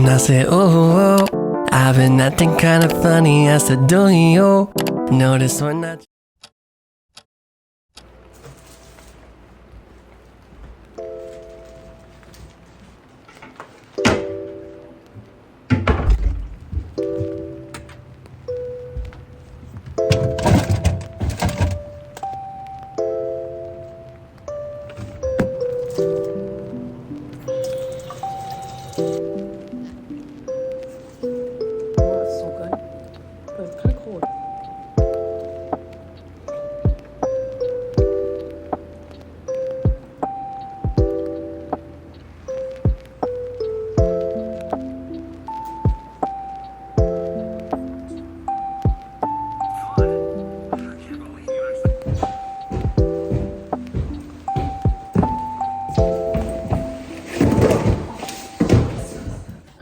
And I said, oh, I've been acting kind of funny. I said, do you notice we're not? Oh, it's so good. But it's kind of cold.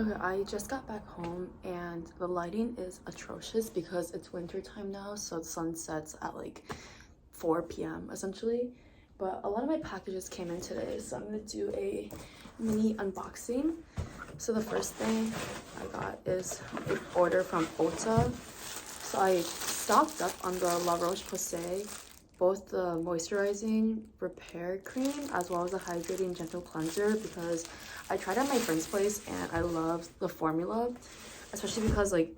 Okay, I just got back home and the lighting is atrocious because it's winter time now, so the sun sets at like 4 p.m. essentially. But a lot of my packages came in today, so I'm gonna do a mini unboxing. So the first thing I got is an order from Ulta. So I stocked up on the La Roche-Posay, both the moisturizing repair cream as well as the hydrating gentle cleanser, because I tried at my friend's place and I love the formula, especially because like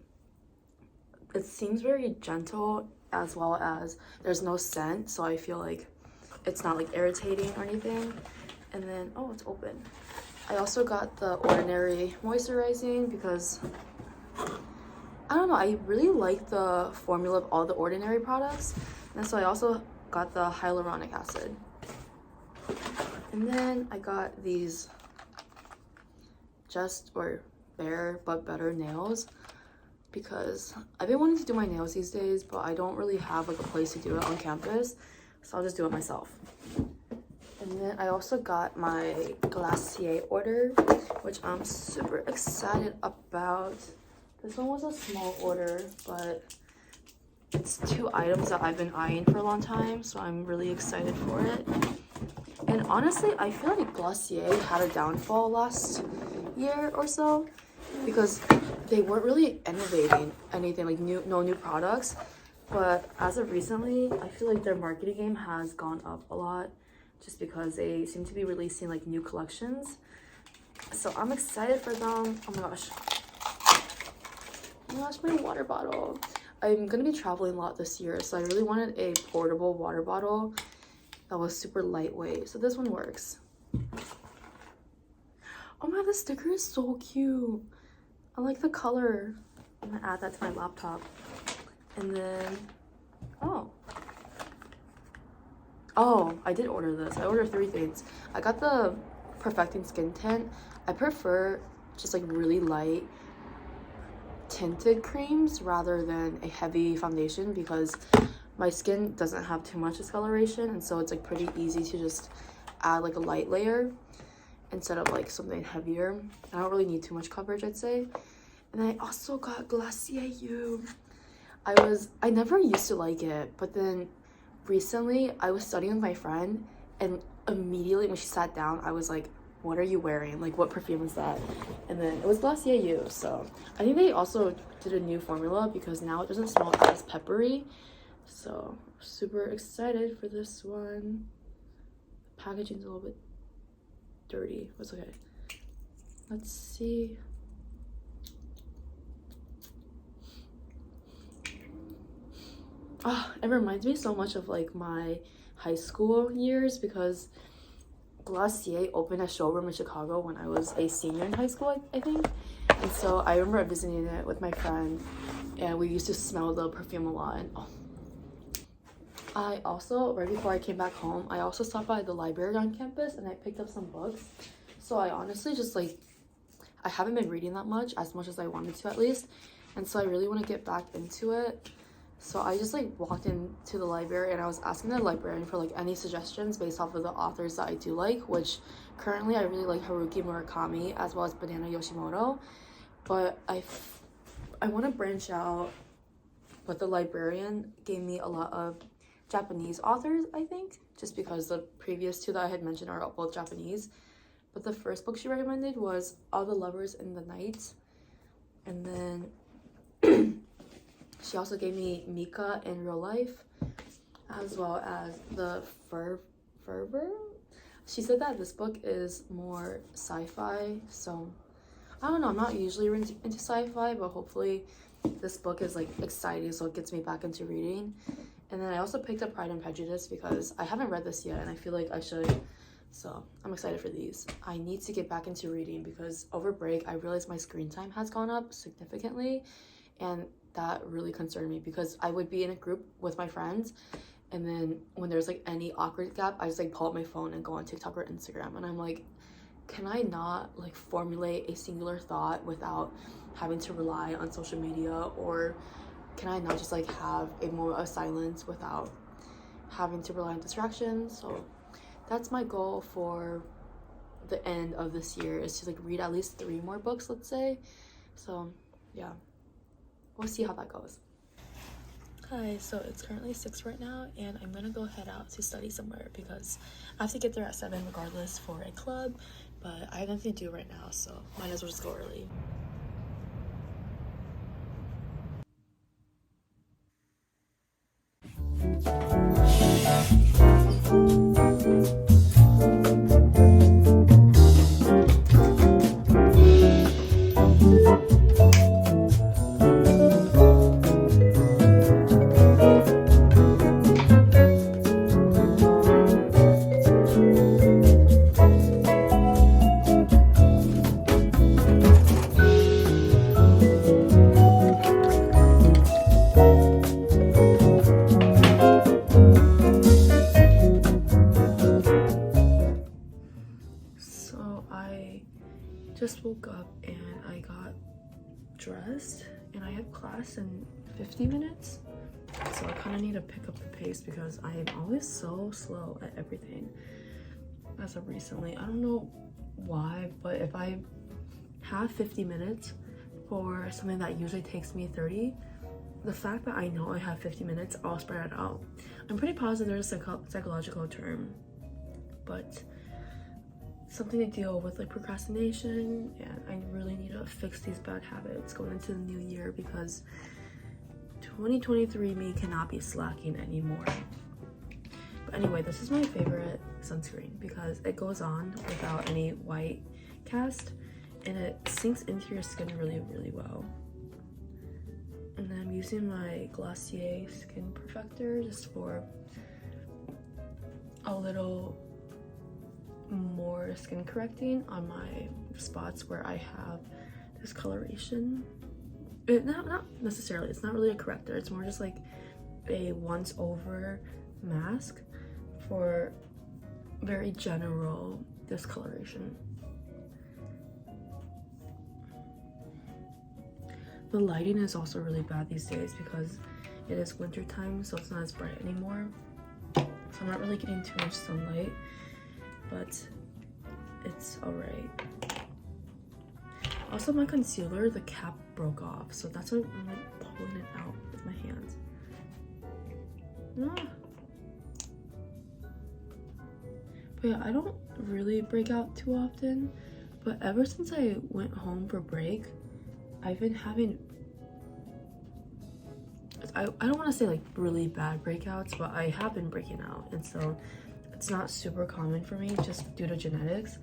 it seems very gentle as well as there's no scent, so I feel like it's not like irritating or anything. And then, oh, it's open. I also got the Ordinary moisturizing because I don't know, I really like the formula of all the Ordinary products. And so I also got the hyaluronic acid. And then I got these Just or Bare But Better nails because I've been wanting to do my nails these days, but I don't really have like a place to do it on campus, so I'll just do it myself. And then I also got my Glossier order, which I'm super excited about. This one was a small order, but it's 2 items that I've been eyeing for a long time, so I'm really excited for it. And honestly, I feel like Glossier had a downfall last year or so because they weren't really innovating anything, like no new products. But as of recently, I feel like their marketing game has gone up a lot just because they seem to be releasing like new collections. So I'm excited for them. Oh my gosh. Oh my gosh, my water bottle. I'm gonna be traveling a lot this year, so I really wanted a portable water bottle that was super lightweight. So this one works. Oh my god, the sticker is so cute. I like the color. I'm gonna add that to my laptop. And then, oh, I did order this. I ordered 3 things. I got the Perfecting Skin Tint. I prefer just like really light tinted creams rather than a heavy foundation because my skin doesn't have too much discoloration, and so it's like pretty easy to just add like a light layer instead of like something heavier. I don't really need too much coverage, I'd say. And I also got Glossier You. I never used to like it, but then recently I was studying with my friend, and immediately when she sat down, I was like, what are you wearing? Like, what perfume is that? And then it was Glossier You. So I think they also did a new formula because now it doesn't smell as peppery. So super excited for this one. Packaging's a little bit dirty. It's okay. Let's see. It reminds me so much of like my high school years because Glossier opened a showroom in Chicago when I was a senior in high school, I think. And so I remember visiting it with my friend, and we used to smell the perfume a lot. And I also, right before I came back home, I also stopped by the library on campus and I picked up some books. So I honestly just like, I haven't been reading that much as I wanted to at least. And so I really want to get back into it. So I just like walked into the library and I was asking the librarian for like any suggestions based off of the authors that I do like, which currently I really like Haruki Murakami as well as Banana Yoshimoto. But I want to branch out, but the librarian gave me a lot of Japanese authors, I think, just because the previous 2 that I had mentioned are both Japanese. But the first book she recommended was All the Lovers in the Night. And then she also gave me Mika in Real Life, as well as the Fervor. She said that this book is more sci-fi, so I don't know, I'm not usually into sci-fi, but hopefully this book is like exciting, so it gets me back into reading. And then I also picked up Pride and Prejudice because I haven't read this yet and I feel like I should, so I'm excited for these. I need to get back into reading because over break I realized my screen time has gone up significantly, and that really concerned me because I would be in a group with my friends, and then when there's like any awkward gap, I just like pull out my phone and go on TikTok or Instagram, and I'm like, can I not like formulate a singular thought without having to rely on social media, or can I not just like have a moment of silence without having to rely on distractions? So that's my goal for the end of this year, is to like read at least 3 more books, let's say. So yeah, we'll see how that goes. Hi, so it's currently 6 right now, and I'm gonna go head out to study somewhere because I have to get there at 7 regardless for a club, but I have nothing to do right now, so might as well just go early. Just woke up and I got dressed and I have class in 50 minutes, so I kind of need to pick up the pace because I am always so slow at everything as of recently. I don't know why, but if I have 50 minutes for something that usually takes me 30, the fact that I know I have 50 minutes, I'll spread it out. I'm pretty positive there's a psychological term, but something to deal with like procrastination, and I really need to fix these bad habits going into the new year because 2023 me cannot be slacking anymore. But anyway, this is my favorite sunscreen because it goes on without any white cast and it sinks into your skin really, really well. And then I'm using my Glossier Skin Perfector just for a little more skin correcting on my spots where I have discoloration. Not necessarily, it's not really a corrector, it's more just like a once over mask for very general discoloration. The lighting is also really bad these days because it is winter time, so it's not as bright anymore, so I'm not really getting too much sunlight, but it's alright. Also, my concealer, the cap broke off, so that's why I'm like pulling it out with my hands. But yeah, I don't really break out too often, but ever since I went home for break, I've been having, I don't want to say like really bad breakouts, but I have been breaking out, and so it's not super common for me just due to genetics.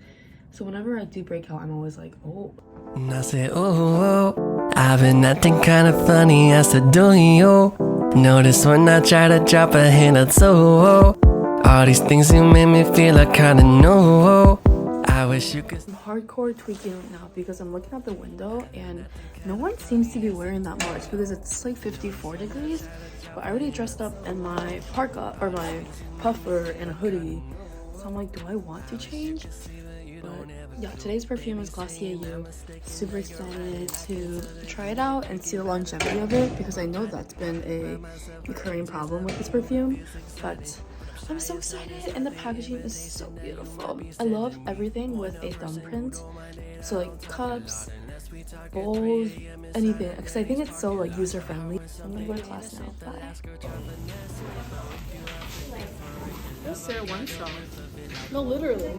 So whenever I do break out, I'm always like, oh. And I say, oh, I've been acting kind of funny, I said, do you notice when I try to drop a hint of so all these things you made me feel I kinda know. I wish you could. I'm hardcore tweaking right now because I'm looking out the window and no one seems to be wearing that much because it's like 54 degrees. But I already dressed up in my parka or my puffer and a hoodie, so I'm like, do I want to change? But yeah, today's perfume is Glossier You. Super excited to try it out and see the longevity of it because I know that's been a recurring problem with this perfume, but I'm so excited, and the packaging is so beautiful. I love everything with a thumbprint, so like cups, bowls, anything, because I think it's so like user friendly. I'm gonna go to class now. Bye. Yes, sir, one song. No, literally.